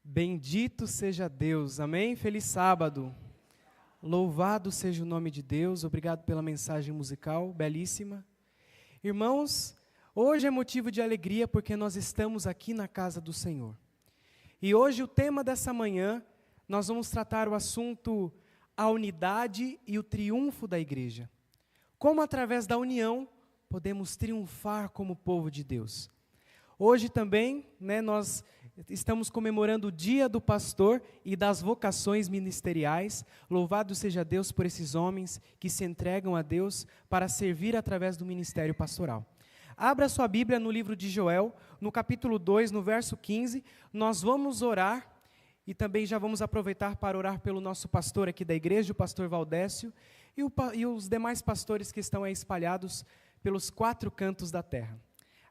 Bendito seja Deus, amém? Feliz sábado. Louvado seja o nome de Deus, obrigado pela mensagem musical, belíssima. Irmãos, hoje é motivo de alegria porque nós estamos aqui na casa do Senhor. E hoje o tema dessa manhã, nós vamos tratar o assunto a unidade e o triunfo da igreja. Como através da união podemos triunfar como povo de Deus. Hoje também, nós estamos comemorando o Dia do Pastor e das vocações ministeriais. Louvado seja Deus por esses homens que se entregam a Deus para servir através do ministério pastoral. Abra sua Bíblia no livro de Joel, no capítulo 2, no verso 15. Nós vamos orar e também já vamos aproveitar para orar pelo nosso pastor aqui da igreja, o pastor Valdécio, e os demais pastores que estão aí espalhados pelos 4 cantos da terra.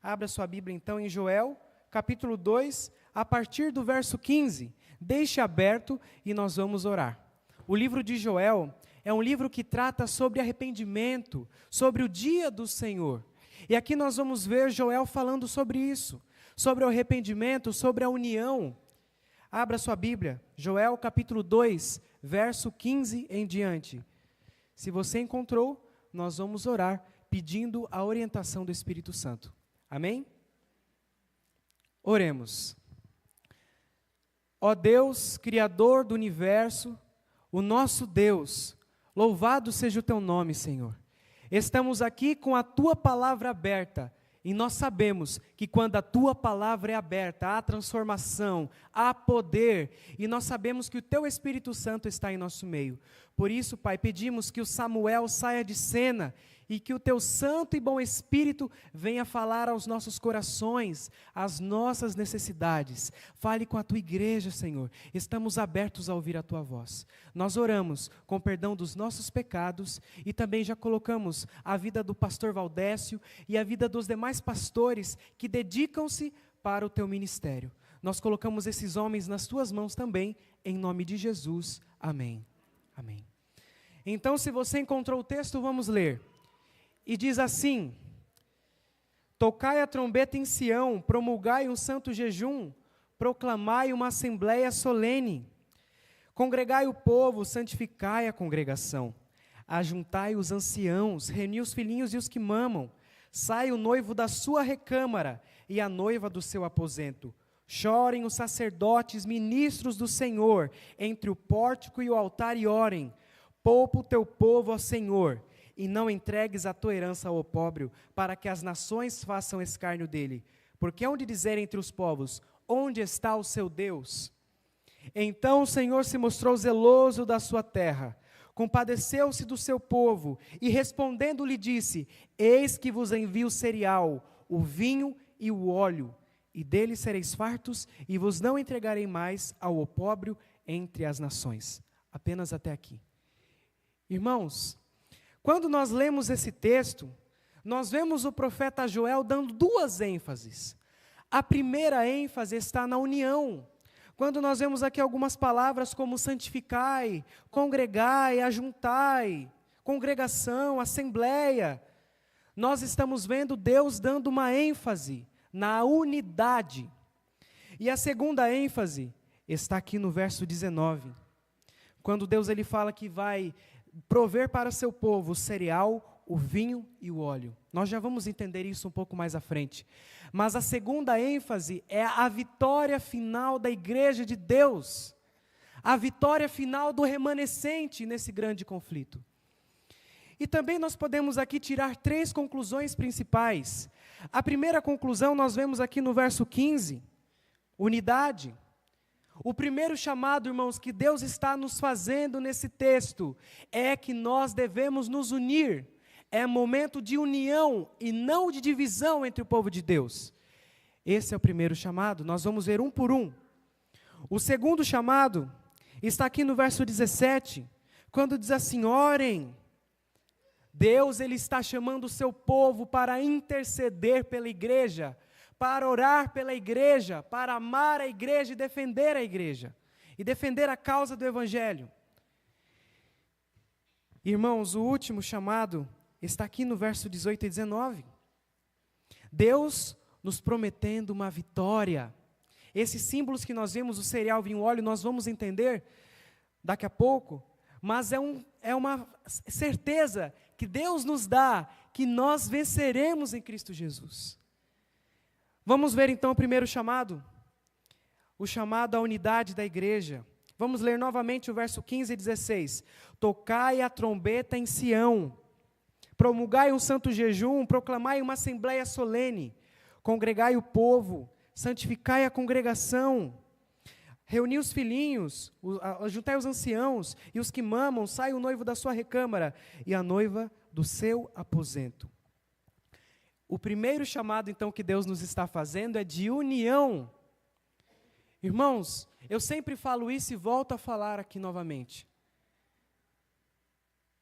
Abra sua Bíblia então em Joel, capítulo 2, a partir do verso 15. Deixe aberto e nós vamos orar. O livro de Joel é um livro que trata sobre arrependimento, sobre o dia do Senhor. E aqui nós vamos ver Joel falando sobre isso, sobre o arrependimento, sobre a união. Abra sua Bíblia, Joel capítulo 2, verso 15 em diante. Se você encontrou, nós vamos orar pedindo a orientação do Espírito Santo. Amém? Oremos. Ó Deus, Criador do universo, o nosso Deus, louvado seja o teu nome, Senhor. Estamos aqui com a tua palavra aberta e nós sabemos que quando a tua palavra é aberta, há transformação, há poder, e nós sabemos que o teu Espírito Santo está em nosso meio. Por isso, Pai, pedimos que o Samuel saia de cena e que o teu santo e bom Espírito venha falar aos nossos corações, às nossas necessidades. Fale com a tua igreja, Senhor. Estamos abertos a ouvir a tua voz. Nós oramos com perdão dos nossos pecados e também já colocamos a vida do pastor Valdécio e a vida dos demais pastores que dedicam-se para o teu ministério. Nós colocamos esses homens nas tuas mãos também, em nome de Jesus. Amém. Amém. Então, se você encontrou o texto, vamos ler. E diz assim: tocai a trombeta em Sião, promulgai um santo jejum, proclamai uma assembleia solene. Congregai o povo, santificai a congregação. Ajuntai os anciãos, reuni os filhinhos e os que mamam. Sai o noivo da sua recâmara e a noiva do seu aposento. Chorem os sacerdotes, ministros do Senhor, entre o pórtico e o altar e orem. Poupa o teu povo ao Senhor, e não entregues a tua herança ao opróbrio, para que as nações façam escárnio dele. Porque hão de dizer entre os povos, onde está o seu Deus? Então o Senhor se mostrou zeloso da sua terra, compadeceu-se do seu povo, e respondendo lhe disse, eis que vos envio o cereal, o vinho e o óleo, e dele sereis fartos, e vos não entregarei mais ao opróbrio entre as nações. Apenas até aqui. Irmãos, quando nós lemos esse texto, nós vemos o profeta Joel dando 2 ênfases. A primeira ênfase está na união. Quando nós vemos aqui algumas palavras como santificai, congregai, ajuntai, congregação, assembleia, nós estamos vendo Deus dando uma ênfase na unidade. E a segunda ênfase está aqui no verso 19. Quando Deus ele fala que vai prover para seu povo o cereal, o vinho e o óleo. Nós já vamos entender isso um pouco mais à frente. Mas a segunda ênfase é a vitória final da igreja de Deus. A vitória final do remanescente nesse grande conflito. E também nós podemos aqui tirar 3 conclusões principais. A primeira conclusão nós vemos aqui no verso 15. Unidade. O primeiro chamado, irmãos, que Deus está nos fazendo nesse texto, é que nós devemos nos unir. É momento de união e não de divisão entre o povo de Deus. Esse é o primeiro chamado, nós vamos ver um por um. O segundo chamado está aqui no verso 17, quando diz assim, orem. Deus ele está chamando o seu povo para interceder pela igreja, para orar pela igreja, para amar a igreja e defender a igreja, e defender a causa do Evangelho. Irmãos, o último chamado está aqui no verso 18 e 19. Deus nos prometendo uma vitória. Esses símbolos que nós vemos, o cereal, vinho, óleo, nós vamos entender daqui a pouco, mas é uma certeza que Deus nos dá, que nós venceremos em Cristo Jesus. Vamos ver então o primeiro chamado, o chamado à unidade da igreja. Vamos ler novamente o verso 15 e 16. Tocai a trombeta em Sião, promulgai um santo jejum, proclamai uma assembleia solene, congregai o povo, santificai a congregação, reuni os filhinhos, juntai os anciãos, e os que mamam, sai o noivo da sua recâmara, e a noiva do seu aposento. O primeiro chamado, então, que Deus nos está fazendo é de união. Irmãos, eu sempre falo isso e volto a falar aqui novamente.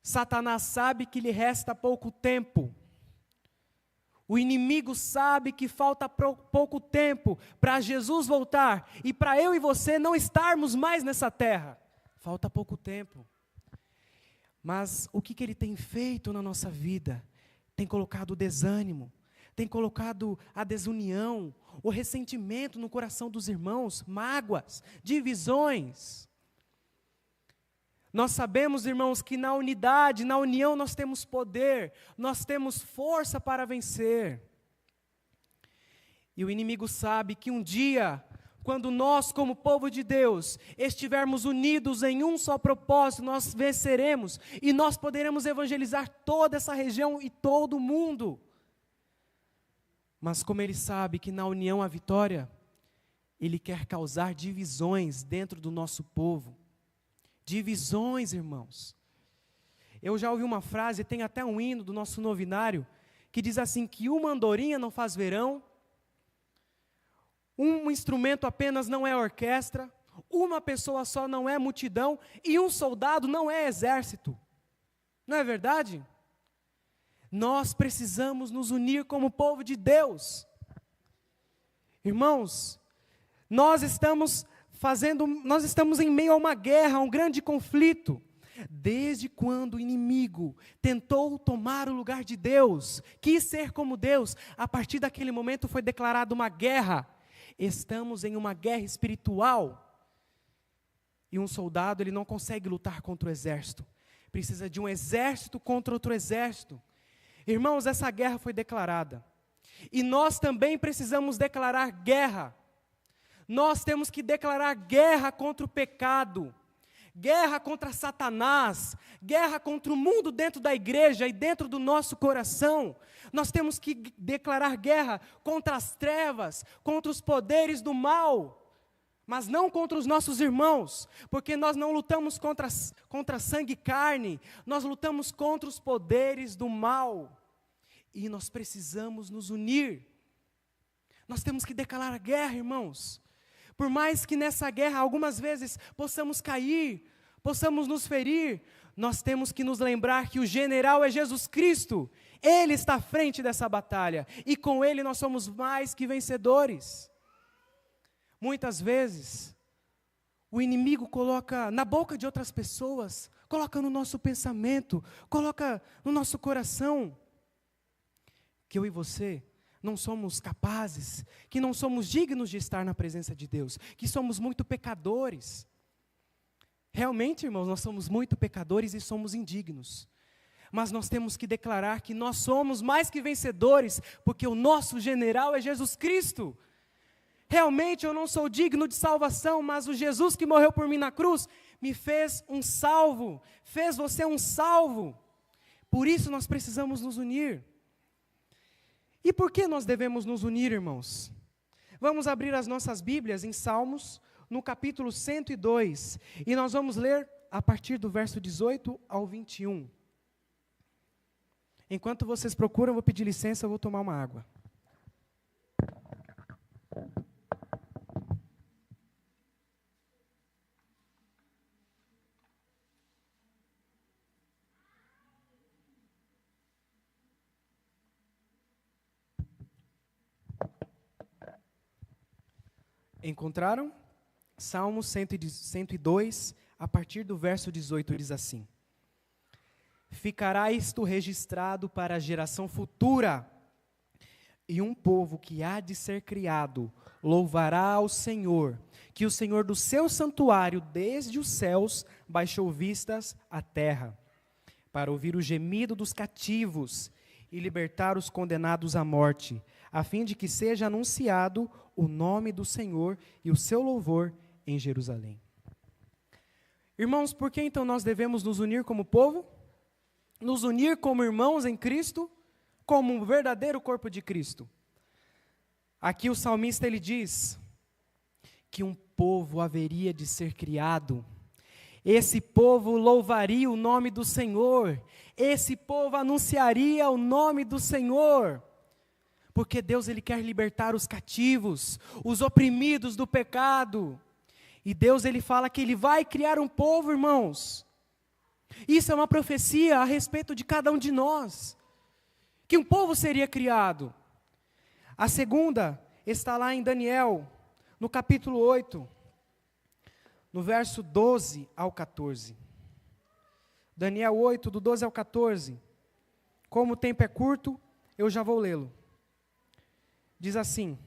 Satanás sabe que lhe resta pouco tempo. O inimigo sabe que falta pouco tempo para Jesus voltar e para eu e você não estarmos mais nessa terra. Falta pouco tempo. Mas o que ele tem feito na nossa vida? Tem colocado o desânimo, tem colocado a desunião, o ressentimento no coração dos irmãos, mágoas, divisões. Nós sabemos, irmãos, que na unidade, na união nós temos poder, nós temos força para vencer. E o inimigo sabe que um dia, quando nós, como povo de Deus, estivermos unidos em um só propósito, nós venceremos e nós poderemos evangelizar toda essa região e todo o mundo. Mas como ele sabe que na união há vitória, ele quer causar divisões dentro do nosso povo. Divisões, irmãos. Eu já ouvi uma frase, tem até um hino do nosso novinário, que diz assim, que uma andorinha não faz verão, um instrumento apenas não é orquestra, uma pessoa só não é multidão, e um soldado não é exército. Não é verdade? Nós precisamos nos unir como povo de Deus. Irmãos, nós estamos em meio a uma guerra, a um grande conflito. Desde quando o inimigo tentou tomar o lugar de Deus, quis ser como Deus, a partir daquele momento foi declarada uma guerra. Estamos em uma guerra espiritual. E um soldado, ele não consegue lutar contra o exército. Precisa de um exército contra outro exército. Irmãos, essa guerra foi declarada. E nós também precisamos declarar guerra. Nós temos que declarar guerra contra o pecado, guerra contra Satanás, guerra contra o mundo dentro da igreja e dentro do nosso coração. Nós temos que declarar guerra contra as trevas, contra os poderes do mal, mas não contra os nossos irmãos, porque nós não lutamos contra sangue e carne, nós lutamos contra os poderes do mal. E nós precisamos nos unir. Nós temos que declarar guerra, irmãos. Por mais que nessa guerra, algumas vezes, possamos cair, possamos nos ferir, nós temos que nos lembrar que o general é Jesus Cristo. Ele está à frente dessa batalha, e com Ele nós somos mais que vencedores. Muitas vezes, o inimigo coloca na boca de outras pessoas, coloca no nosso pensamento, coloca no nosso coração, que eu e você não somos capazes, que não somos dignos de estar na presença de Deus, que somos muito pecadores. Realmente, irmãos, nós somos muito pecadores e somos indignos. Mas nós temos que declarar que nós somos mais que vencedores, porque o nosso general é Jesus Cristo. Realmente eu não sou digno de salvação, mas o Jesus que morreu por mim na cruz, me fez um salvo, fez você um salvo. Por isso nós precisamos nos unir. E por que nós devemos nos unir, irmãos? Vamos abrir as nossas Bíblias em Salmos, no capítulo 102, e nós vamos ler a partir do verso 18 ao 21. Enquanto vocês procuram, eu vou pedir licença, eu vou tomar uma água. Encontraram? Salmo 102, a partir do verso 18, diz assim: Ficará isto registrado para a geração futura, E um povo que há de ser criado louvará ao Senhor, que o Senhor do seu santuário, desde os céus, baixou vistas à terra, para ouvir o gemido dos cativos e libertar os condenados à morte, a fim de que seja anunciado o nome do Senhor e o seu louvor em Jerusalém. Irmãos, por que então nós devemos nos unir como povo? Nos unir como irmãos em Cristo, como um verdadeiro corpo de Cristo. Aqui o salmista ele diz que um povo haveria de ser criado. Esse povo louvaria o nome do Senhor. Esse povo anunciaria o nome do Senhor. Porque Deus ele quer libertar os cativos, os oprimidos do pecado. E Deus ele fala que ele vai criar um povo, irmãos. Isso é uma profecia a respeito de cada um de nós. Que um povo seria criado. A segunda está lá em Daniel, no capítulo 8, no verso 12 ao 14. Daniel 8, do 12 ao 14. Como o tempo é curto, eu já vou lê-lo. Diz assim: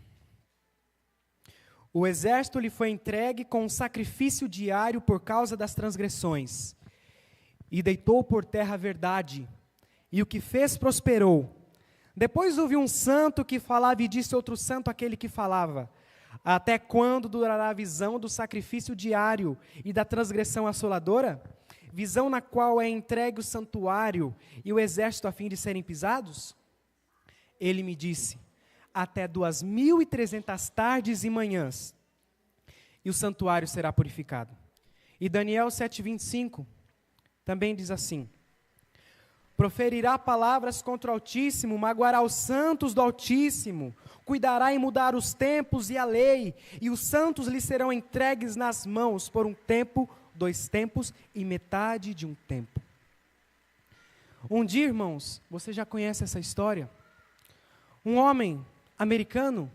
o exército lhe foi entregue com um sacrifício diário por causa das transgressões, e deitou por terra a verdade, e o que fez prosperou. Depois houve um santo que falava e disse outro santo àquele que falava: até quando durará a visão do sacrifício diário e da transgressão assoladora? Visão na qual é entregue o santuário e o exército a fim de serem pisados? Ele me disse: até 2.300 tardes e manhãs, e o santuário será purificado. E Daniel 7,25 também diz assim: proferirá palavras contra o Altíssimo, magoará os santos do Altíssimo, cuidará em mudar os tempos e a lei, e os santos lhe serão entregues nas mãos por um tempo, 2 tempos e metade de um tempo. Um dia, irmãos, você já conhece essa história? Um homem americano,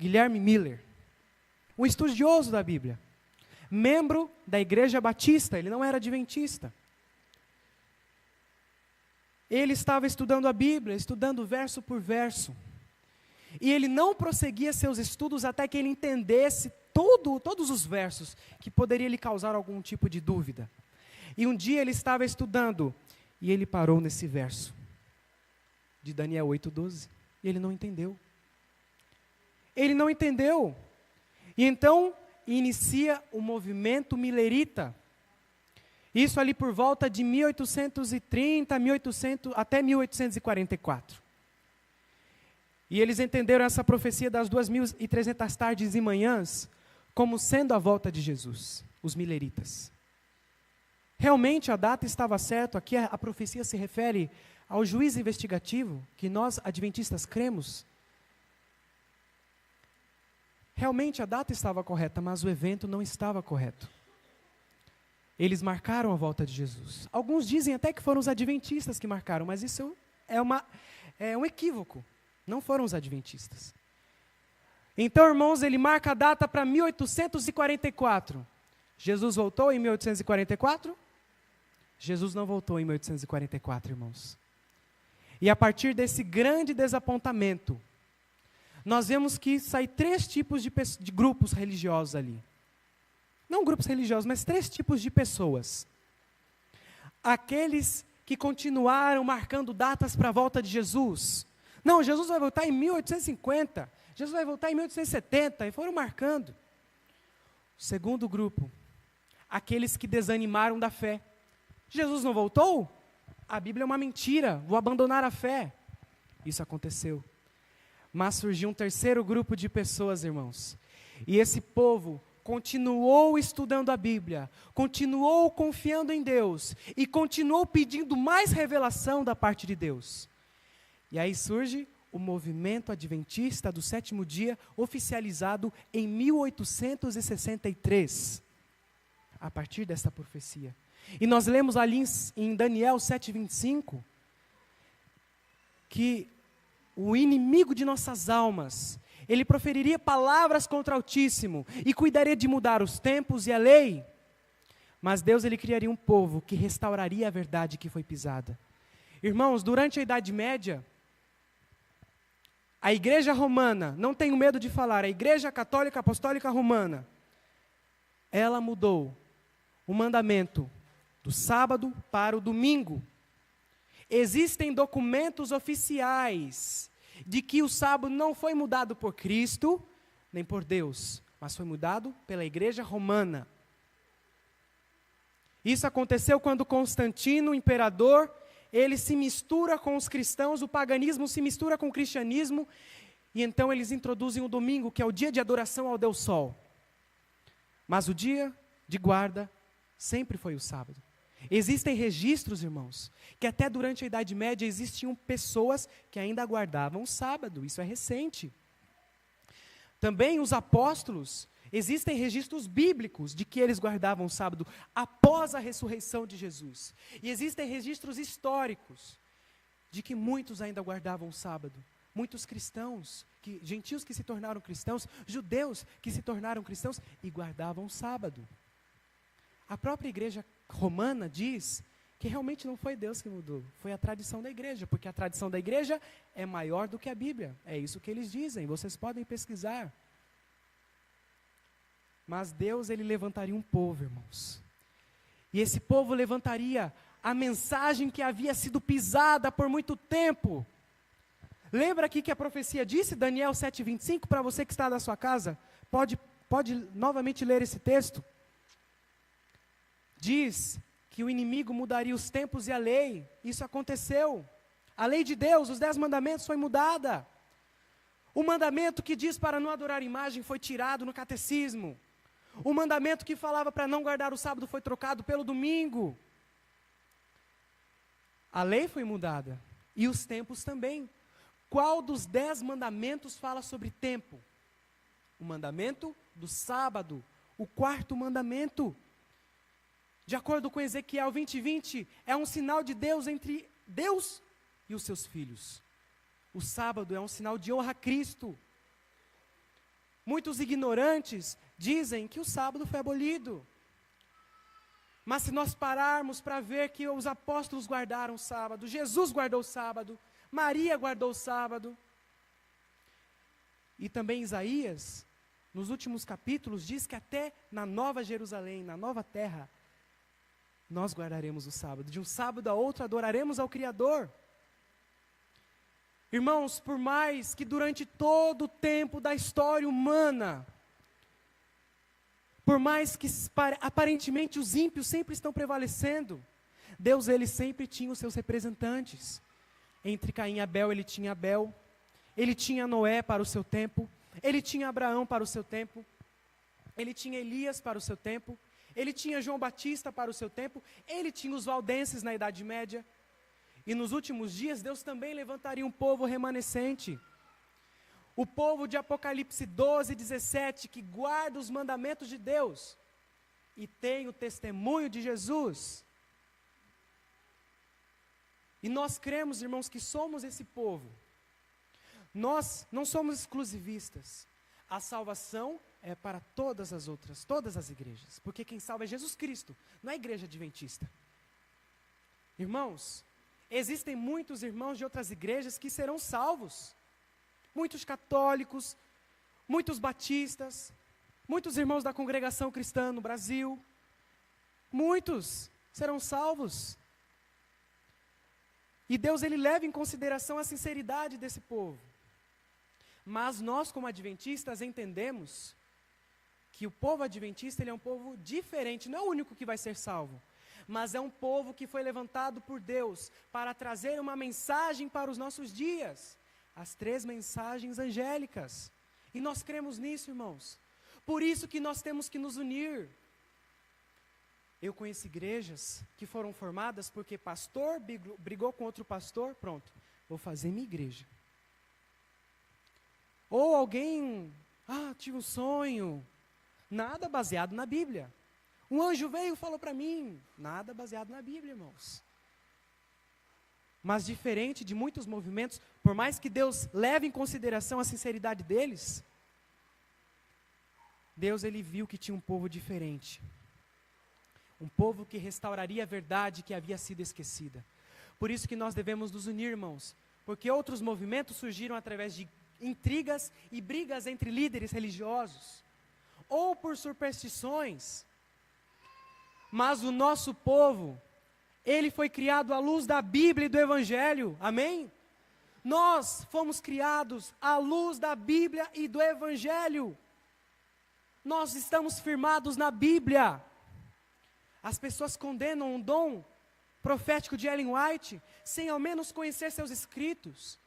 Guilherme Miller, um estudioso da Bíblia, membro da Igreja Batista, ele não era adventista. Ele estava estudando a Bíblia, estudando verso por verso. E ele não prosseguia seus estudos até que ele entendesse todos os versos que poderiam lhe causar algum tipo de dúvida. E um dia ele estava estudando e ele parou nesse verso de Daniel 8:12. E ele não entendeu. Ele não entendeu. E então inicia o movimento milerita. Isso ali por volta de 1830, até 1844. E eles entenderam essa profecia das 2.300 tardes e manhãs como sendo a volta de Jesus, os mileritas. Realmente a data estava certa, aqui a profecia se refere ao juízo investigativo, que nós adventistas cremos. Realmente a data estava correta, mas o evento não estava correto. Eles marcaram a volta de Jesus. Alguns dizem até que foram os adventistas que marcaram, mas isso é um equívoco. Não foram os adventistas. Então, irmãos, ele marca a data para 1844. Jesus voltou em 1844? Jesus não voltou em 1844, irmãos. E a partir desse grande desapontamento, nós vemos que saem 3 tipos de grupos religiosos ali. Não grupos religiosos, mas 3 tipos de pessoas. Aqueles que continuaram marcando datas para a volta de Jesus. Não, Jesus vai voltar em 1850, Jesus vai voltar em 1870, e foram marcando. O segundo grupo, aqueles que desanimaram da fé. Jesus não voltou? A Bíblia é uma mentira, vou abandonar a fé. Isso aconteceu. Mas surgiu um terceiro grupo de pessoas, irmãos. E esse povo continuou estudando a Bíblia, continuou confiando em Deus e continuou pedindo mais revelação da parte de Deus. E aí surge o movimento adventista do 7º dia, oficializado em 1863, a partir dessa profecia. E nós lemos ali em Daniel 7:25, que o inimigo de nossas almas, ele proferiria palavras contra o Altíssimo e cuidaria de mudar os tempos e a lei. Mas Deus ele criaria um povo que restauraria a verdade que foi pisada. Irmãos, durante a Idade Média, A Igreja Romana, não tenho medo de falar, a Igreja Católica Apostólica Romana, ela mudou o mandamento do sábado para o domingo. Existem documentos oficiais de que o sábado não foi mudado por Cristo, nem por Deus, mas foi mudado pela Igreja Romana. Isso aconteceu quando Constantino, o imperador, ele se mistura com os cristãos, o paganismo se mistura com o cristianismo, e então eles introduzem o domingo, que é o dia de adoração ao Deus Sol. Mas o dia de guarda sempre foi o sábado. Existem registros, irmãos, que até durante a Idade Média existiam pessoas que ainda guardavam o sábado, isso é recente. Também os apóstolos, existem registros bíblicos de que eles guardavam o sábado após a ressurreição de Jesus. E existem registros históricos de que muitos ainda guardavam o sábado. Muitos cristãos, gentios que se tornaram cristãos, judeus que se tornaram cristãos e guardavam o sábado. A própria Igreja Romana diz que realmente não foi Deus que mudou, foi a tradição da igreja, porque a tradição da igreja é maior do que a Bíblia. É isso que eles dizem, vocês podem pesquisar. Mas Deus, ele levantaria um povo, irmãos. E esse povo levantaria a mensagem que havia sido pisada por muito tempo. Lembra aqui que a profecia disse, Daniel 7:25, para você que está na sua casa, pode novamente ler esse texto. Diz que o inimigo mudaria os tempos e a lei. Isso aconteceu. A lei de Deus, os 10 mandamentos, foi mudada. O mandamento que diz para não adorar imagem foi tirado no catecismo. O mandamento que falava para não guardar o sábado foi trocado pelo domingo. A lei foi mudada. E os tempos também. Qual dos 10 mandamentos fala sobre tempo? O mandamento do sábado. O 4º mandamento. De acordo com Ezequiel 20:20, é um sinal de Deus entre Deus e os seus filhos. O sábado é um sinal de honra a Cristo. Muitos ignorantes dizem que o sábado foi abolido. Mas se nós pararmos para ver que os apóstolos guardaram o sábado, Jesus guardou o sábado, Maria guardou o sábado. E também Isaías, nos últimos capítulos, diz que até na Nova Jerusalém, na nova terra, nós guardaremos o sábado. De um sábado a outro adoraremos ao Criador. Irmãos, por mais que durante todo o tempo da história humana, por mais que aparentemente os ímpios sempre estão prevalecendo, Deus, ele sempre tinha os seus representantes. Entre Caim e Abel, ele tinha Abel, ele tinha Noé para o seu tempo, ele tinha Abraão para o seu tempo, ele tinha Elias para o seu tempo, ele tinha João Batista para o seu tempo, ele tinha os valdenses na Idade Média. E nos últimos dias, Deus também levantaria um povo remanescente. O povo de Apocalipse 12:17, que guarda os mandamentos de Deus e tem o testemunho de Jesus. E nós cremos, irmãos, que somos esse povo. Nós não somos exclusivistas. A salvação é para todas as igrejas. Porque quem salva é Jesus Cristo, não é a igreja adventista. Irmãos, existem muitos irmãos de outras igrejas que serão salvos. Muitos católicos, muitos batistas, muitos irmãos da congregação cristã no Brasil. Muitos serão salvos. E Deus, ele leva em consideração a sinceridade desse povo. Mas nós, como adventistas, entendemos que o povo adventista, ele é um povo diferente, não é o único que vai ser salvo, mas é um povo que foi levantado por Deus para trazer uma mensagem para os nossos dias, as 3 mensagens angélicas, e nós cremos nisso, irmãos. Por isso que nós temos que nos unir. Eu conheço igrejas que foram formadas porque pastor brigou com outro pastor, pronto, vou fazer minha igreja. Ou alguém, tive um sonho, nada baseado na Bíblia. Um anjo veio e falou para mim, nada baseado na Bíblia, irmãos. Mas diferente de muitos movimentos, por mais que Deus leve em consideração a sinceridade deles, Deus, ele viu que tinha um povo diferente. Um povo que restauraria a verdade que havia sido esquecida. Por isso que nós devemos nos unir, irmãos. Porque outros movimentos surgiram através de intrigas e brigas entre líderes religiosos, ou por superstições. Mas o nosso povo, ele foi criado à luz da Bíblia e do Evangelho, amém? Nós fomos criados à luz da Bíblia e do Evangelho. Nós estamos firmados na Bíblia. As pessoas condenam o dom profético de Ellen White, sem ao menos conhecer seus escritos.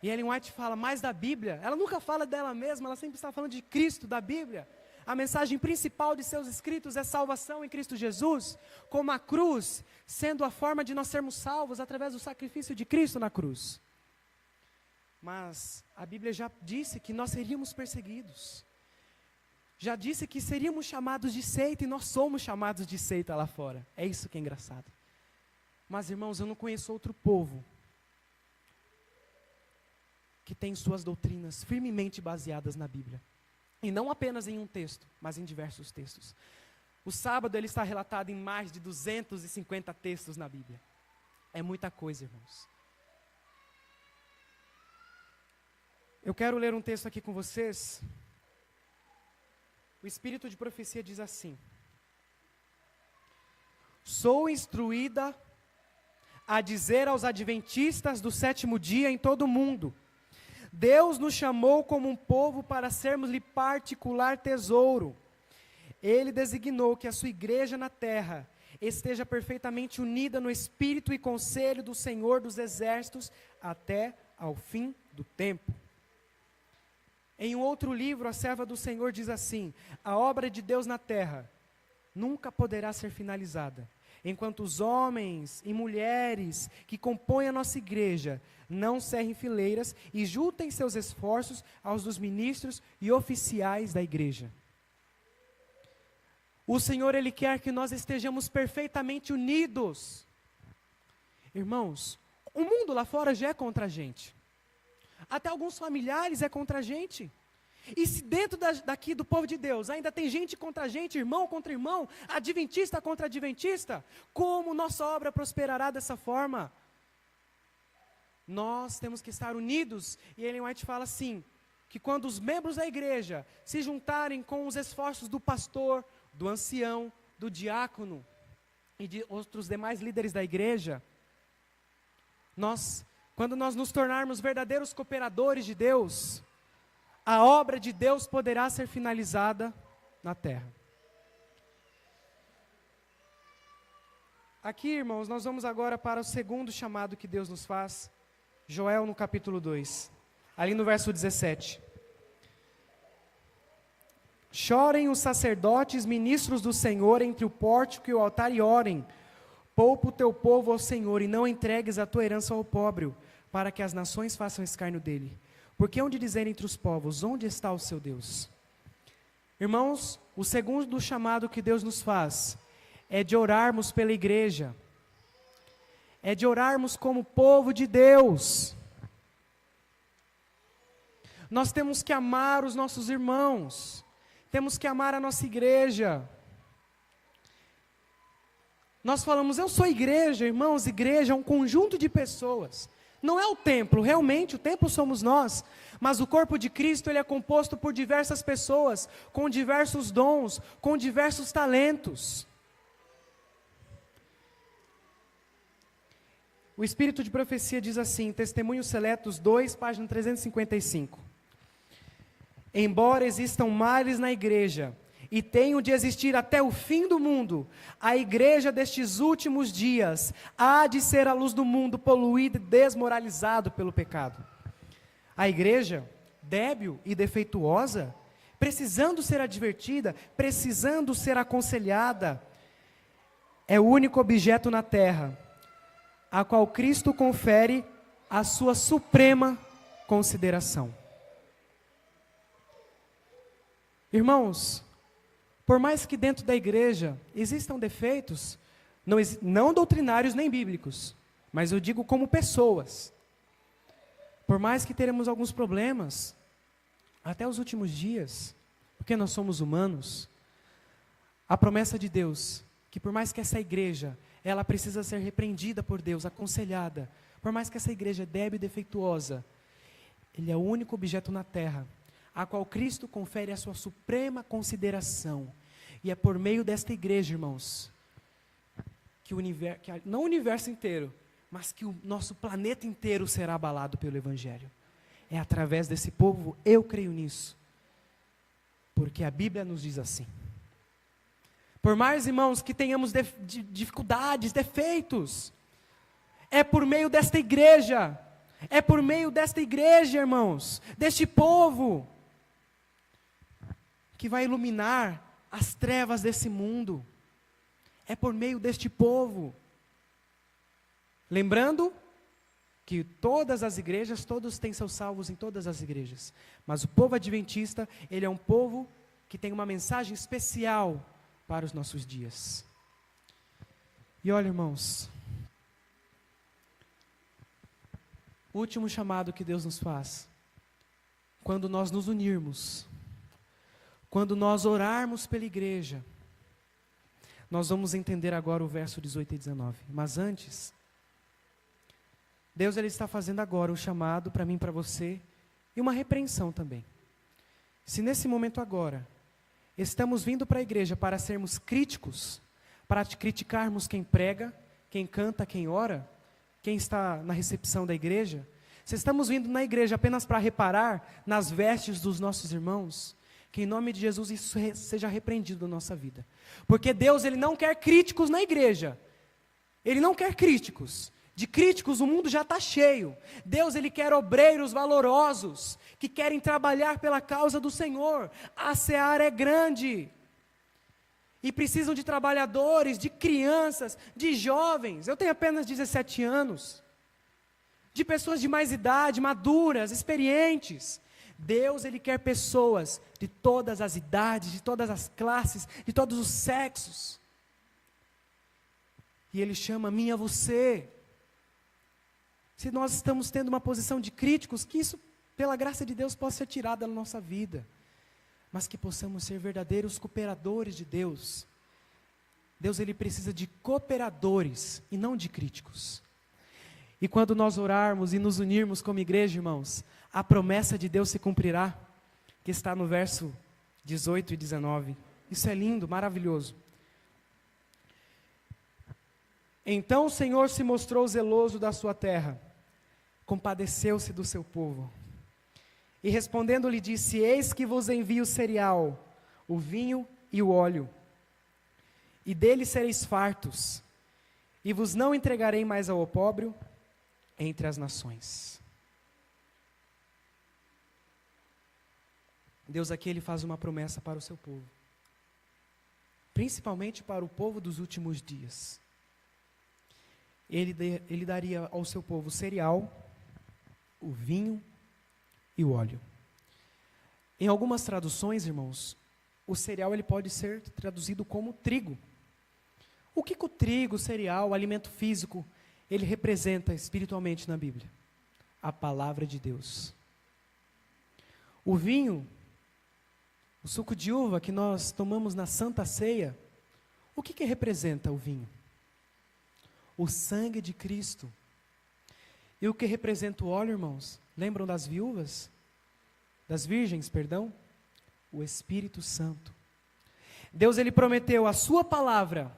E Ellen White fala mais da Bíblia. Ela nunca fala dela mesma, ela sempre está falando de Cristo, da Bíblia. A mensagem principal de seus escritos é salvação em Cristo Jesus, como a cruz, sendo a forma de nós sermos salvos através do sacrifício de Cristo na cruz. Mas a Bíblia já disse que nós seríamos perseguidos. Já disse que seríamos chamados de seita, e nós somos chamados de seita lá fora. É isso que é engraçado. Mas, irmãos, eu não conheço outro povo que tem suas doutrinas firmemente baseadas na Bíblia. E não apenas em um texto, mas em diversos textos. O sábado ele está relatado em mais de 250 textos na Bíblia. É muita coisa, irmãos. Eu quero ler um texto aqui com vocês. O Espírito de Profecia diz assim: sou instruída a dizer aos adventistas do sétimo dia em todo o mundo: Deus nos chamou como um povo para sermos-lhe particular tesouro. Ele designou que a sua igreja na terra esteja perfeitamente unida no espírito e conselho do Senhor dos exércitos até ao fim do tempo. Em um outro livro, a serva do Senhor diz assim: a obra de Deus na terra nunca poderá ser finalizada, enquanto os homens e mulheres que compõem a nossa igreja não cerrem fileiras e juntem seus esforços aos dos ministros e oficiais da igreja. O Senhor, Ele quer que nós estejamos perfeitamente unidos. Irmãos, o mundo lá fora já é contra a gente. Até alguns familiares é contra a gente. E se dentro daqui do povo de Deus ainda tem gente contra a gente, irmão contra irmão, adventista contra adventista, como nossa obra prosperará dessa forma? Nós temos que estar unidos. E Ellen White fala assim, que quando os membros da igreja se juntarem com os esforços do pastor, do ancião, do diácono e de outros demais líderes da igreja, quando nós nos tornarmos verdadeiros cooperadores de Deus, a obra de Deus poderá ser finalizada na terra. Aqui, irmãos, nós vamos agora para o segundo chamado que Deus nos faz. Joel no capítulo 2, ali no verso 17. Chorem os sacerdotes, ministros do Senhor, entre o pórtico e o altar, e orem. Poupa o teu povo ao Senhor, e não entregues a tua herança ao pobre, para que as nações façam escárnio dele. Porque hão de dizer entre os povos: onde está o seu Deus? Irmãos, o segundo chamado que Deus nos faz é de orarmos pela igreja. É de orarmos como povo de Deus. Nós temos que amar os nossos irmãos. Temos que amar a nossa igreja. Nós falamos, eu sou igreja, irmãos. Igreja é um conjunto de pessoas. Não é o templo, realmente o templo somos nós. Mas o corpo de Cristo, ele é composto por diversas pessoas, com diversos dons, com diversos talentos. O Espírito de Profecia diz assim, Testemunhos Seletos 2, página 355. Embora existam males na igreja, e tenham de existir até o fim do mundo, a igreja destes últimos dias há de ser a luz do mundo, poluída e desmoralizado pelo pecado. A igreja, débil e defeituosa, precisando ser advertida, precisando ser aconselhada, é o único objeto na terra a qual Cristo confere a sua suprema consideração. Irmãos, por mais que dentro da igreja existam defeitos, não doutrinários nem bíblicos, mas eu digo como pessoas, por mais que teremos alguns problemas, até os últimos dias, porque nós somos humanos, a promessa de Deus, que por mais que essa igreja, ela precisa ser repreendida por Deus, aconselhada, por mais que essa igreja é débil e defeituosa, Ele é o único objeto na terra a qual Cristo confere a sua suprema consideração. E é por meio desta igreja, irmãos, que não o universo inteiro, mas que o nosso planeta inteiro será abalado pelo Evangelho. É através desse povo, eu creio nisso. Porque a Bíblia nos diz assim. Por mais, irmãos, que tenhamos dificuldades, defeitos, é por meio desta igreja, irmãos, deste povo, que vai iluminar as trevas desse mundo. É por meio deste povo. Lembrando que todas as igrejas, todos têm seus salvos em todas as igrejas. Mas o povo adventista, ele é um povo que tem uma mensagem especial para os nossos dias. E olha, irmãos, o último chamado que Deus nos faz, quando nós nos unirmos, quando nós orarmos pela igreja, nós vamos entender agora o verso 18 e 19. Mas antes, Deus ele está fazendo agora um chamado para mim e para você, e uma repreensão também. Se nesse momento agora, estamos vindo para a igreja para sermos críticos, para criticarmos quem prega, quem canta, quem ora, quem está na recepção da igreja, se estamos vindo na igreja apenas para reparar nas vestes dos nossos irmãos, que em nome de Jesus isso seja repreendido da nossa vida. Porque Deus ele não quer críticos na igreja. Ele não quer críticos. De críticos o mundo já está cheio. Deus ele quer obreiros valorosos, que querem trabalhar pela causa do Senhor. A seara é grande. E precisam de trabalhadores, de crianças, de jovens. Eu tenho apenas 17 anos. De pessoas de mais idade, maduras, experientes. Deus ele quer pessoas de todas as idades, de todas as classes, de todos os sexos. E Ele chama a mim e a você. Se nós estamos tendo uma posição de críticos, que isso, pela graça de Deus, possa ser tirado da nossa vida. Mas que possamos ser verdadeiros cooperadores de Deus. Deus ele precisa de cooperadores e não de críticos. E quando nós orarmos e nos unirmos como igreja, irmãos, a promessa de Deus se cumprirá, que está no verso 18 e 19. Isso é lindo, maravilhoso. Então o Senhor se mostrou zeloso da sua terra, compadeceu-se do seu povo. E respondendo lhe disse, eis que vos envio o cereal, o vinho e o óleo, e dele sereis fartos, e vos não entregarei mais ao opróbrio entre as nações. Deus aqui ele faz uma promessa para o seu povo, principalmente para o povo dos últimos dias. Ele daria ao seu povo o cereal, o vinho e o óleo. Em algumas traduções, irmãos, o cereal ele pode ser traduzido como trigo. O que o trigo, o cereal, o alimento físico, ele representa espiritualmente na Bíblia? A palavra de Deus. O vinho, o suco de uva que nós tomamos na Santa Ceia, o que representa o vinho? O sangue de Cristo. E o que representa o óleo, irmãos? Lembram das viúvas? Das virgens, perdão? O Espírito Santo. Deus ele prometeu a sua palavra,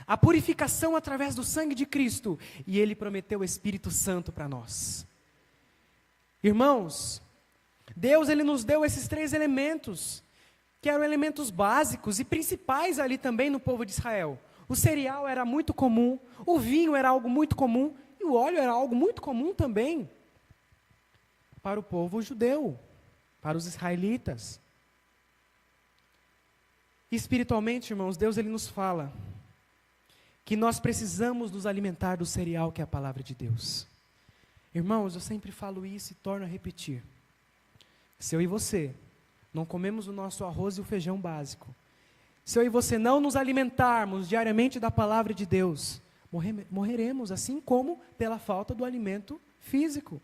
a purificação através do sangue de Cristo, e Ele prometeu o Espírito Santo para nós. Irmãos, Deus Ele nos deu esses 3 elementos, que eram elementos básicos e principais ali também no povo de Israel. O cereal era muito comum, o vinho era algo muito comum, e o óleo era algo muito comum também para o povo judeu, para os israelitas. Espiritualmente, irmãos, Deus Ele nos fala que nós precisamos nos alimentar do cereal que é a palavra de Deus. Irmãos, eu sempre falo isso e torno a repetir. Se eu e você não comemos o nosso arroz e o feijão básico, se eu e você não nos alimentarmos diariamente da palavra de Deus, morreremos, assim como pela falta do alimento físico.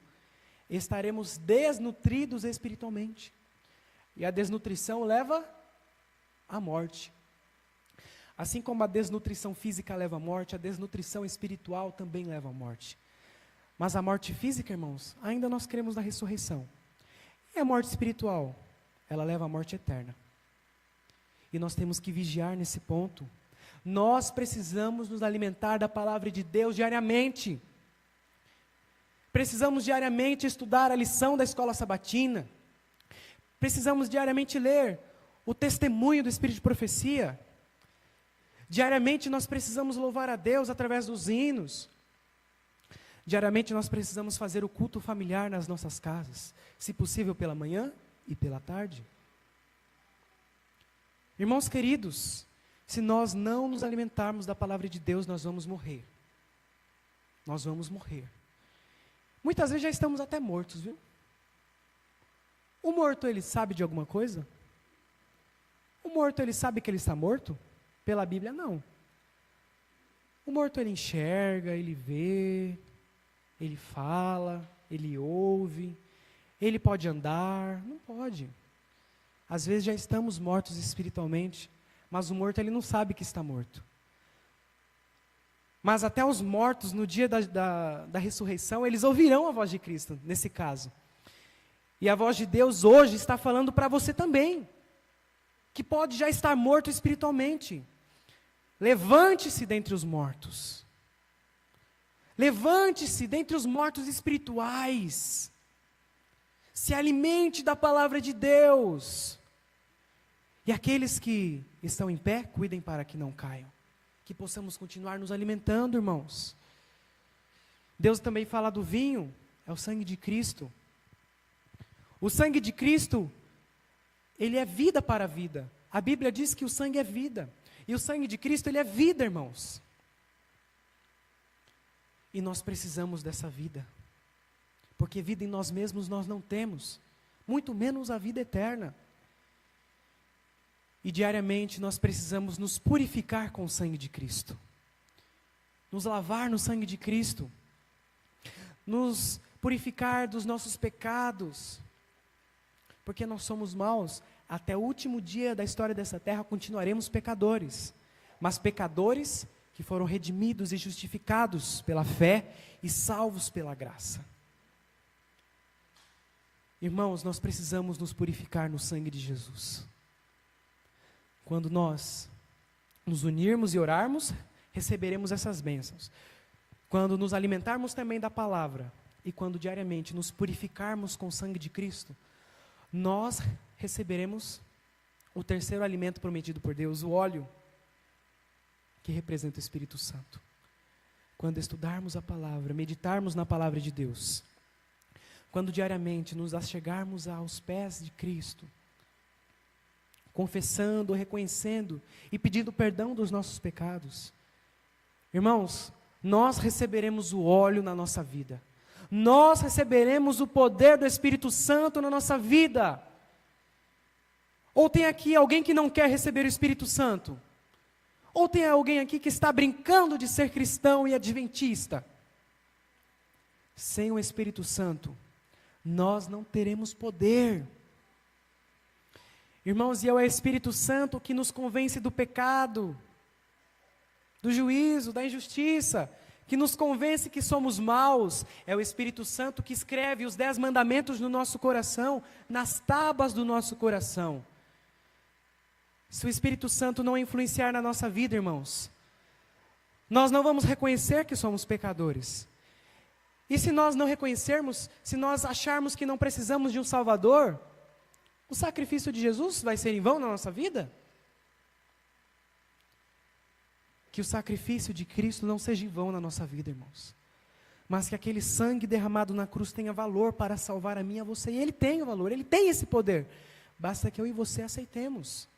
Estaremos desnutridos espiritualmente. E a desnutrição leva à morte. Assim como a desnutrição física leva à morte, a desnutrição espiritual também leva à morte. Mas a morte física, irmãos, ainda nós cremos na ressurreição. E a morte espiritual? Ela leva à morte eterna. E nós temos que vigiar nesse ponto. Nós precisamos nos alimentar da palavra de Deus diariamente. Precisamos diariamente estudar a lição da escola sabatina. Precisamos diariamente ler o testemunho do Espírito de profecia. Diariamente nós precisamos louvar a Deus através dos hinos. Diariamente nós precisamos fazer o culto familiar nas nossas casas, se possível pela manhã e pela tarde. Irmãos queridos, se nós não nos alimentarmos da palavra de Deus, nós vamos morrer. Nós vamos morrer. Muitas vezes já estamos até mortos, viu? O morto, ele sabe de alguma coisa? O morto, ele sabe que ele está morto? Pela Bíblia, não. O morto, ele enxerga, ele vê, ele fala, ele ouve, ele pode andar, não pode. Às vezes já estamos mortos espiritualmente, mas o morto, ele não sabe que está morto. Mas até os mortos, no dia da ressurreição, eles ouvirão a voz de Cristo, nesse caso. E a voz de Deus hoje está falando para você também, que pode já estar morto espiritualmente. Levante-se dentre os mortos. Levante-se dentre os mortos espirituais. Se alimente da palavra de Deus. E aqueles que estão em pé, cuidem para que não caiam. Que possamos continuar nos alimentando, irmãos. Deus também fala do vinho, é o sangue de Cristo. O sangue de Cristo, ele é vida para a vida. A Bíblia diz que o sangue é vida. E o sangue de Cristo, ele é vida, irmãos. E nós precisamos dessa vida. Porque vida em nós mesmos nós não temos. Muito menos a vida eterna. E diariamente nós precisamos nos purificar com o sangue de Cristo. Nos lavar no sangue de Cristo. Nos purificar dos nossos pecados. Porque nós somos maus. Até o último dia da história dessa terra continuaremos pecadores. Mas pecadores que foram redimidos e justificados pela fé e salvos pela graça. Irmãos, nós precisamos nos purificar no sangue de Jesus. Quando nós nos unirmos e orarmos, receberemos essas bênçãos. Quando nos alimentarmos também da palavra, e quando diariamente nos purificarmos com o sangue de Cristo, nós receberemos o terceiro alimento prometido por Deus, o óleo, que representa o Espírito Santo. Quando estudarmos a palavra, meditarmos na palavra de Deus, quando diariamente nos achegarmos aos pés de Cristo, confessando, reconhecendo e pedindo perdão dos nossos pecados, irmãos, nós receberemos o óleo na nossa vida. Nós receberemos o poder do Espírito Santo na nossa vida. Ou tem aqui alguém que não quer receber o Espírito Santo? Ou tem alguém aqui que está brincando de ser cristão e adventista? Sem o Espírito Santo, nós não teremos poder. Irmãos, e é o Espírito Santo que nos convence do pecado, do juízo, da injustiça, que nos convence que somos maus. É o Espírito Santo que escreve os 10 mandamentos no nosso coração, nas tábuas do nosso coração. Se o Espírito Santo não influenciar na nossa vida, irmãos, nós não vamos reconhecer que somos pecadores. E se nós não reconhecermos, se nós acharmos que não precisamos de um Salvador, o sacrifício de Jesus vai ser em vão na nossa vida? Que o sacrifício de Cristo não seja em vão na nossa vida, irmãos. Mas que aquele sangue derramado na cruz tenha valor para salvar a mim e a você. E ele tem o valor, ele tem esse poder. Basta que eu e você aceitemos.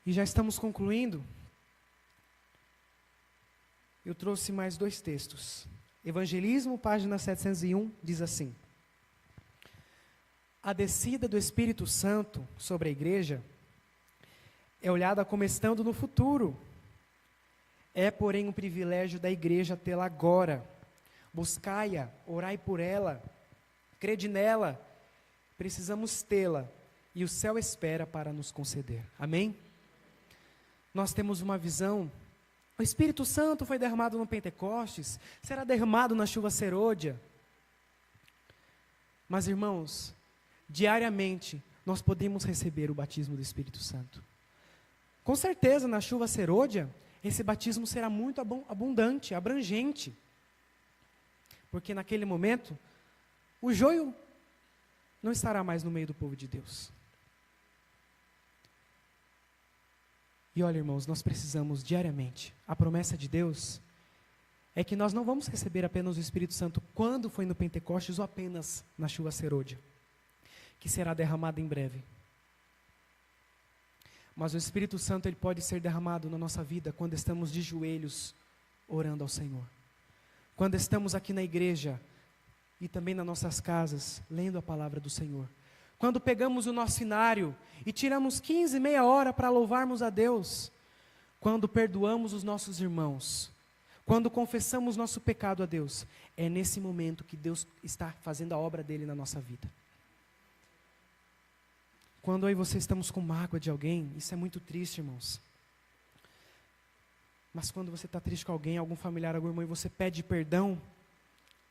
E já estamos concluindo. Eu trouxe mais 2 textos. Evangelismo, página 701, diz assim: a descida do Espírito Santo sobre a igreja é olhada como estando no futuro. É, porém, um privilégio da igreja tê-la agora. Buscai-a, orai por ela, crede nela. Precisamos tê-la e o céu espera para nos conceder. Amém? Nós temos uma visão. O Espírito Santo foi derramado no Pentecostes, será derramado na chuva serôdia. Mas, irmãos, diariamente, nós podemos receber o batismo do Espírito Santo. Com certeza, na chuva serôdia, esse batismo será muito abundante, abrangente. Porque naquele momento, o joio não estará mais no meio do povo de Deus. E olha, irmãos, nós precisamos diariamente. A promessa de Deus é que nós não vamos receber apenas o Espírito Santo quando foi no Pentecostes ou apenas na chuva serôdia, que será derramado em breve. Mas o Espírito Santo, ele pode ser derramado na nossa vida quando estamos de joelhos orando ao Senhor. Quando estamos aqui na igreja e também nas nossas casas, lendo a palavra do Senhor. Quando pegamos o nosso inário e tiramos 15, meia hora para louvarmos a Deus. Quando perdoamos os nossos irmãos. Quando confessamos nosso pecado a Deus. É nesse momento que Deus está fazendo a obra dele na nossa vida. Quando eu e você estamos com mágoa de alguém, isso é muito triste, irmãos. Mas quando você está triste com alguém, algum familiar, algum irmão, e você pede perdão,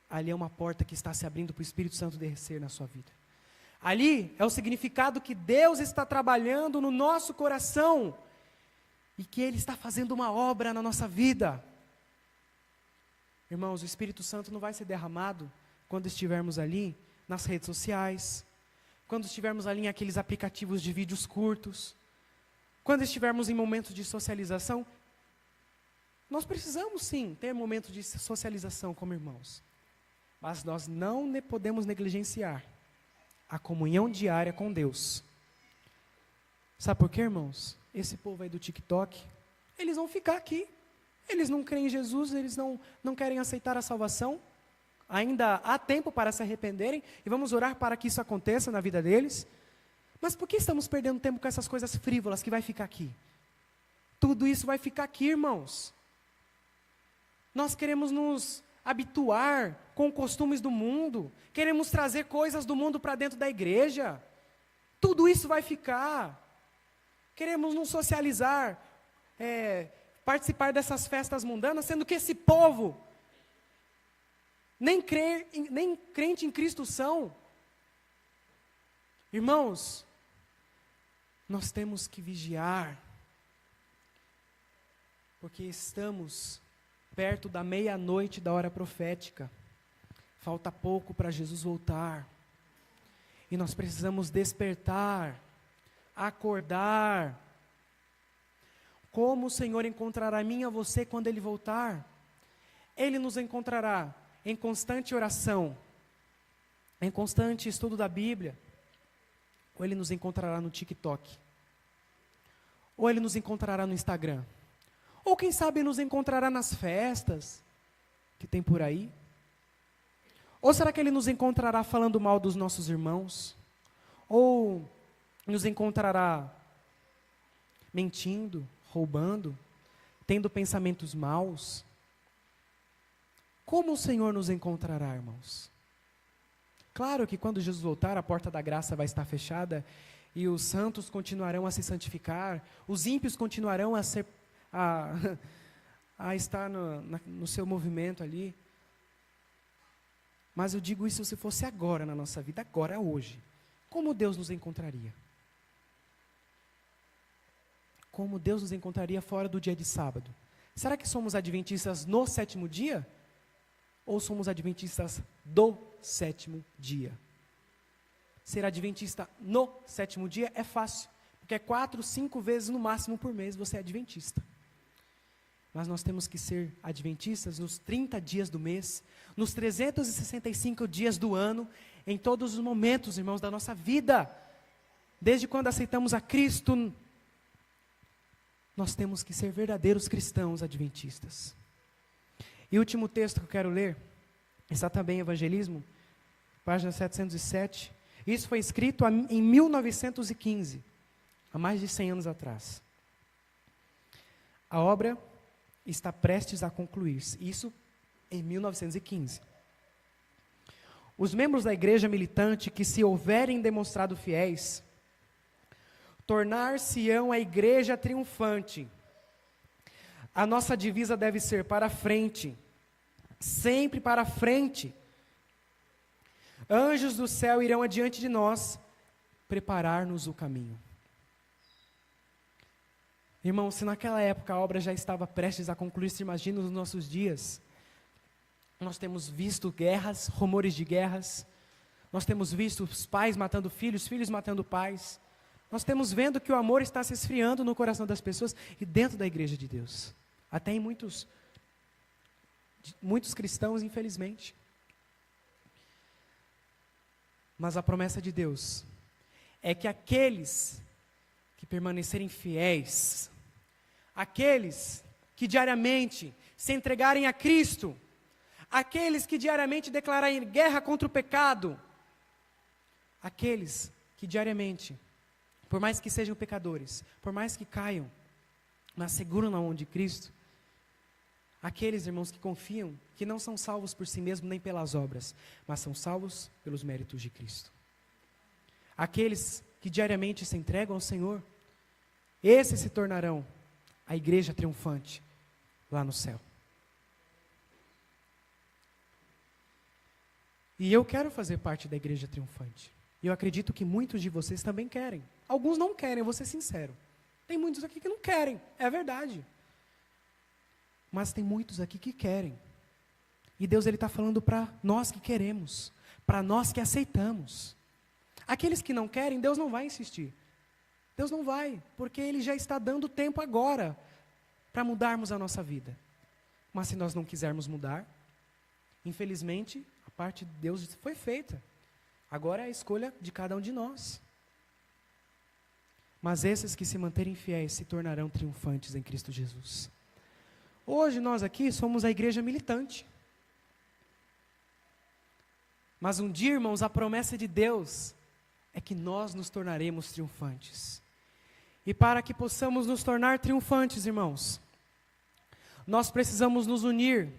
ali é uma porta que está se abrindo para o Espírito Santo descer na sua vida. Ali é o significado que Deus está trabalhando no nosso coração e que Ele está fazendo uma obra na nossa vida. Irmãos, o Espírito Santo não vai ser derramado quando estivermos ali nas redes sociais, quando estivermos ali em aqueles aplicativos de vídeos curtos, quando estivermos em momentos de socialização. Nós precisamos sim ter momentos de socialização como irmãos, mas nós não podemos negligenciar a comunhão diária com Deus. Sabe por quê, irmãos? Esse povo aí do TikTok, eles vão ficar aqui, eles não creem em Jesus, eles não querem aceitar a salvação, ainda há tempo para se arrependerem, e vamos orar para que isso aconteça na vida deles. Mas por que estamos perdendo tempo com essas coisas frívolas que vai ficar aqui? Tudo isso vai ficar aqui, irmãos. Nós queremos nos habituar com costumes do mundo, queremos trazer coisas do mundo para dentro da igreja, tudo isso vai ficar. Queremos nos socializar, participar dessas festas mundanas, sendo que esse povo, nem crente em Cristo são. Irmãos, nós temos que vigiar, porque estamos perto da meia-noite da hora profética. Falta pouco para Jesus voltar. E nós precisamos despertar, acordar. Como o Senhor encontrará a mim e a você quando Ele voltar? Ele nos encontrará em constante oração, em constante estudo da Bíblia, ou Ele nos encontrará no TikTok, ou Ele nos encontrará no Instagram, ou quem sabe nos encontrará nas festas que tem por aí? Ou será que Ele nos encontrará falando mal dos nossos irmãos? Ou nos encontrará mentindo, roubando, tendo pensamentos maus? Como o Senhor nos encontrará, irmãos? Claro que quando Jesus voltar, a porta da graça vai estar fechada e os santos continuarão a se santificar, os ímpios continuarão a estar no seu movimento ali. Mas eu digo isso se fosse agora na nossa vida, agora, hoje. Como Deus nos encontraria? Como Deus nos encontraria fora do dia de sábado? Será que somos adventistas no sétimo dia? Ou somos adventistas do sétimo dia? Ser adventista no sétimo dia é fácil, porque é 4, 5 vezes no máximo por mês você é adventista. Mas nós temos que ser adventistas nos 30 dias do mês, nos 365 dias do ano, em todos os momentos, irmãos, da nossa vida. Desde quando aceitamos a Cristo, nós temos que ser verdadeiros cristãos adventistas. E o último texto que eu quero ler, está também em Evangelismo, página 707. Isso foi escrito em 1915, há mais de 100 anos atrás. A obra está prestes a concluir-se, isso em 1915. Os membros da igreja militante que se houverem demonstrado fiéis, tornar-se-ão a igreja triunfante. A nossa divisa deve ser para frente, sempre para frente. Anjos do céu irão adiante de nós, preparar-nos o caminho. Irmão, se naquela época a obra já estava prestes a concluir, se imagina nos nossos dias. Nós temos visto guerras, rumores de guerras. Nós temos visto os pais matando filhos, filhos matando pais. Nós temos vendo que o amor está se esfriando no coração das pessoas e dentro da igreja de Deus. Até em muitos cristãos, infelizmente. Mas a promessa de Deus é que aqueles que permanecerem fiéis, aqueles que diariamente se entregarem a Cristo, aqueles que diariamente declararem guerra contra o pecado, aqueles que diariamente, por mais que sejam pecadores, por mais que caiam, mas seguram na mão de Cristo, aqueles, irmãos, que confiam que não são salvos por si mesmos nem pelas obras, mas são salvos pelos méritos de Cristo. Aqueles que diariamente se entregam ao Senhor, esses se tornarão a igreja triunfante lá no céu. E eu quero fazer parte da igreja triunfante. E eu acredito que muitos de vocês também querem. Alguns não querem, eu vou ser sincero. Tem muitos aqui que não querem, é verdade. Mas tem muitos aqui que querem. E Deus está falando para nós que queremos, para nós que aceitamos. Aqueles que não querem, Deus não vai insistir. Deus não vai, porque Ele já está dando tempo agora para mudarmos a nossa vida. Mas se nós não quisermos mudar, infelizmente, a parte de Deus foi feita. Agora é a escolha de cada um de nós. Mas esses que se manterem fiéis se tornarão triunfantes em Cristo Jesus. Hoje nós aqui somos a igreja militante. Mas um dia, irmãos, a promessa de Deus é que nós nos tornaremos triunfantes. E para que possamos nos tornar triunfantes, irmãos, nós precisamos nos unir,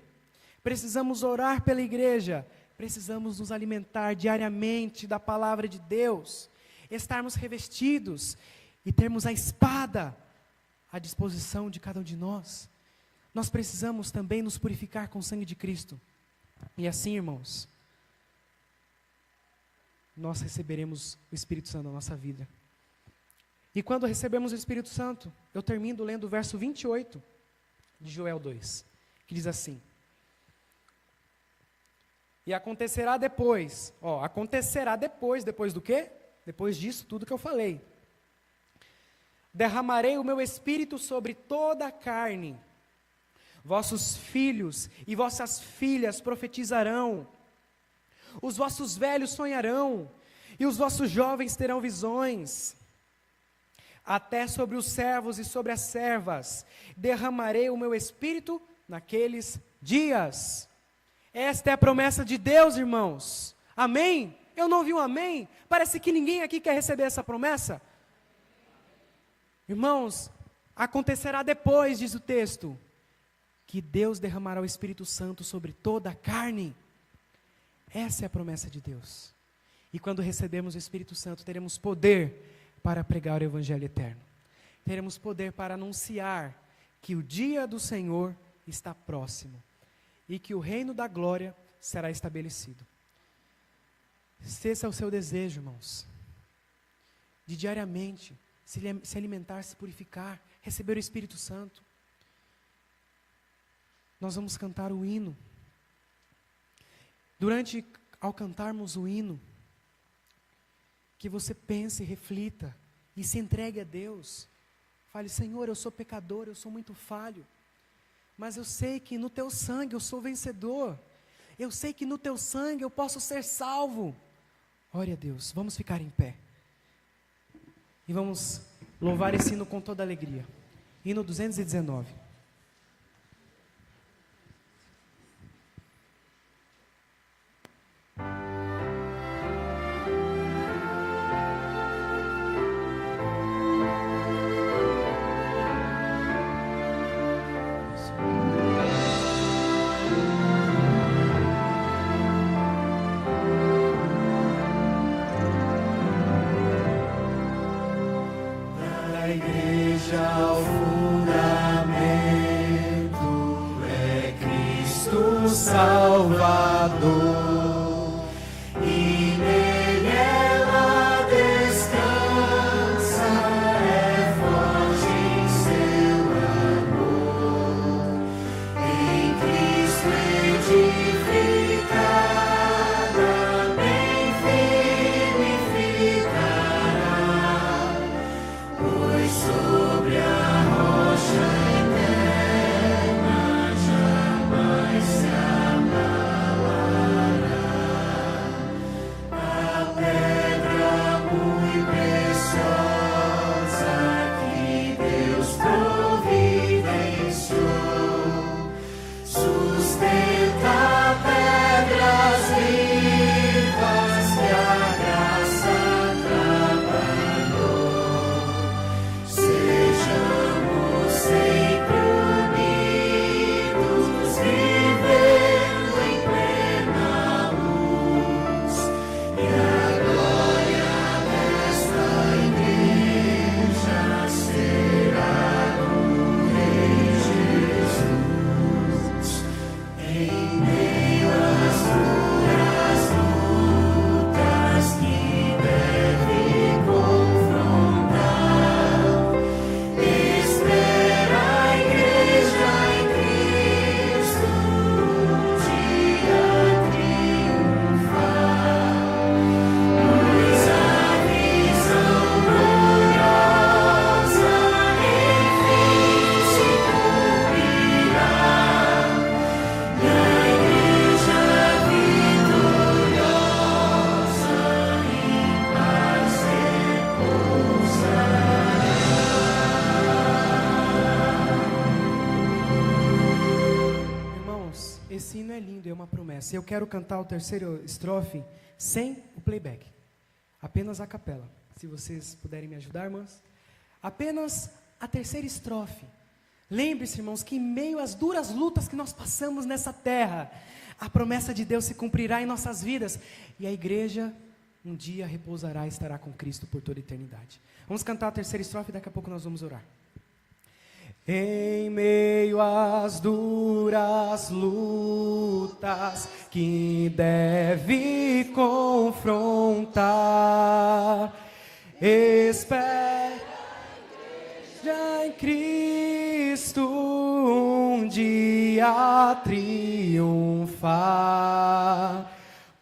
precisamos orar pela igreja, precisamos nos alimentar diariamente da palavra de Deus, estarmos revestidos e termos a espada à disposição de cada um de nós. Nós precisamos também nos purificar com o sangue de Cristo. E assim, irmãos, nós receberemos o Espírito Santo na nossa vida. E quando recebemos o Espírito Santo, eu termino lendo o verso 28 de Joel 2, que diz assim: e acontecerá depois depois do quê? Depois disso tudo que eu falei. Derramarei o meu Espírito sobre toda a carne. Vossos filhos e vossas filhas profetizarão. Os vossos velhos sonharão, e os vossos jovens terão visões. Até sobre os servos e sobre as servas derramarei o meu Espírito naqueles dias. Esta é a promessa de Deus, irmãos. Amém? Eu não ouvi um amém? Parece que ninguém aqui quer receber essa promessa. Irmãos, acontecerá depois, diz o texto, que Deus derramará o Espírito Santo sobre toda a carne. Essa é a promessa de Deus. E quando recebemos o Espírito Santo, teremos poder para pregar o Evangelho eterno. Teremos poder para anunciar que o dia do Senhor está próximo e que o reino da glória será estabelecido. Se esse é o seu desejo, irmãos, de diariamente se alimentar, se purificar, receber o Espírito Santo, nós vamos cantar o hino. Ao cantarmos o hino, que você pense, reflita e se entregue a Deus. Fale: Senhor, eu sou pecador, eu sou muito falho, mas eu sei que no Teu sangue eu sou vencedor. Eu sei que no Teu sangue eu posso ser salvo. Ore a Deus. Vamos ficar em pé. E vamos louvar esse hino com toda alegria. Hino 219. Igreja, o fundamento. promessa. Eu quero cantar o terceiro estrofe sem o playback, apenas a capela. Se vocês puderem me ajudar, irmãs. Apenas a terceira estrofe. Lembre-se, irmãos, que em meio às duras lutas que nós passamos nessa terra, a promessa de Deus se cumprirá em nossas vidas, e a igreja um dia repousará e estará com Cristo por toda a eternidade. Vamos cantar a terceira estrofe e daqui a pouco nós vamos orar. Em meio às duras lutas que deve confrontar, espera já em Cristo um dia triunfar,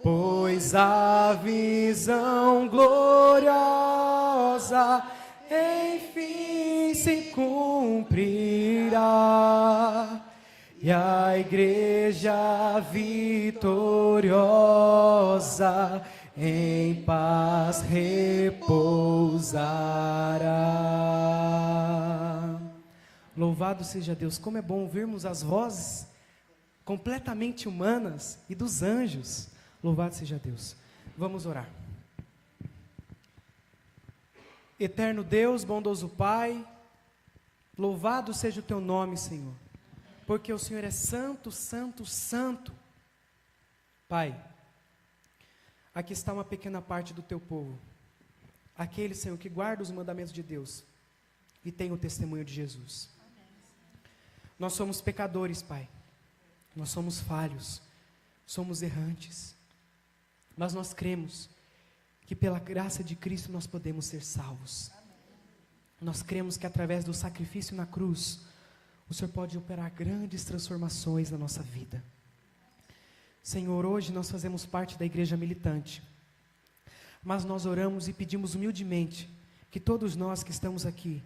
pois a visão gloriosa enfim se cumprirá, e a igreja vitoriosa em paz repousará. Louvado seja Deus. Como é bom ouvirmos as vozes completamente humanas e dos anjos. Louvado seja Deus. Vamos orar. Eterno Deus, bondoso Pai, louvado seja o teu nome, Senhor, porque o Senhor é santo, santo, santo. Pai, aqui está uma pequena parte do teu povo, aquele, Senhor, que guarda os mandamentos de Deus e tem o testemunho de Jesus. Nós somos pecadores, Pai, nós somos falhos, somos errantes, mas nós cremos que pela graça de Cristo nós podemos ser salvos. Nós cremos que através do sacrifício na cruz, o Senhor pode operar grandes transformações na nossa vida. Senhor, hoje nós fazemos parte da igreja militante, mas nós oramos e pedimos humildemente que todos nós que estamos aqui,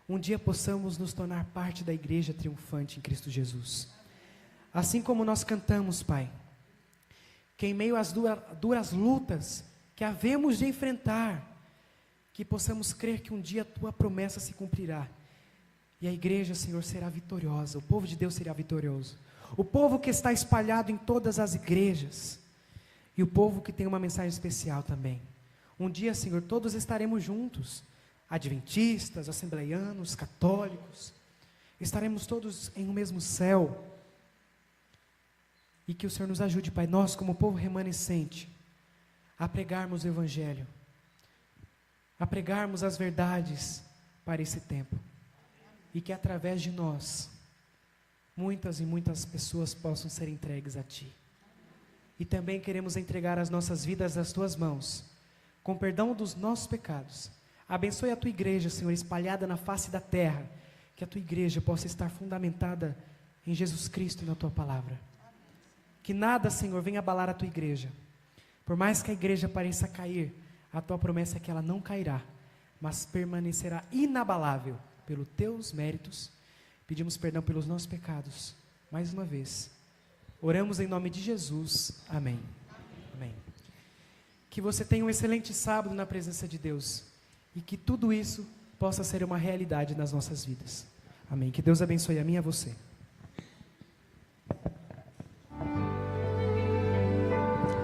um dia possamos nos tornar parte da igreja triunfante em Cristo Jesus. Assim como nós cantamos, Pai, que em meio às duras lutas que havemos de enfrentar, que possamos crer que um dia a tua promessa se cumprirá, e a igreja, Senhor, será vitoriosa, o povo de Deus será vitorioso, o povo que está espalhado em todas as igrejas, e o povo que tem uma mensagem especial também. Um dia, Senhor, todos estaremos juntos, adventistas, assembleianos, católicos, estaremos todos em um mesmo céu, e que o Senhor nos ajude, Pai, nós como povo remanescente, a pregarmos o Evangelho, a pregarmos as verdades para esse tempo, e que através de nós, muitas e muitas pessoas possam ser entregues a Ti. E também queremos entregar as nossas vidas nas Tuas mãos, com perdão dos nossos pecados. Abençoe a Tua igreja, Senhor, espalhada na face da terra, que a Tua igreja possa estar fundamentada em Jesus Cristo e na Tua palavra. Que nada, Senhor, venha abalar a Tua igreja. Por mais que a igreja pareça cair, a Tua promessa é que ela não cairá, mas permanecerá inabalável pelos Teus méritos. Pedimos perdão pelos nossos pecados, mais uma vez. Oramos em nome de Jesus. Amém. Amém. Que você tenha um excelente sábado na presença de Deus, e que tudo isso possa ser uma realidade nas nossas vidas. Amém. Que Deus abençoe a mim e a você.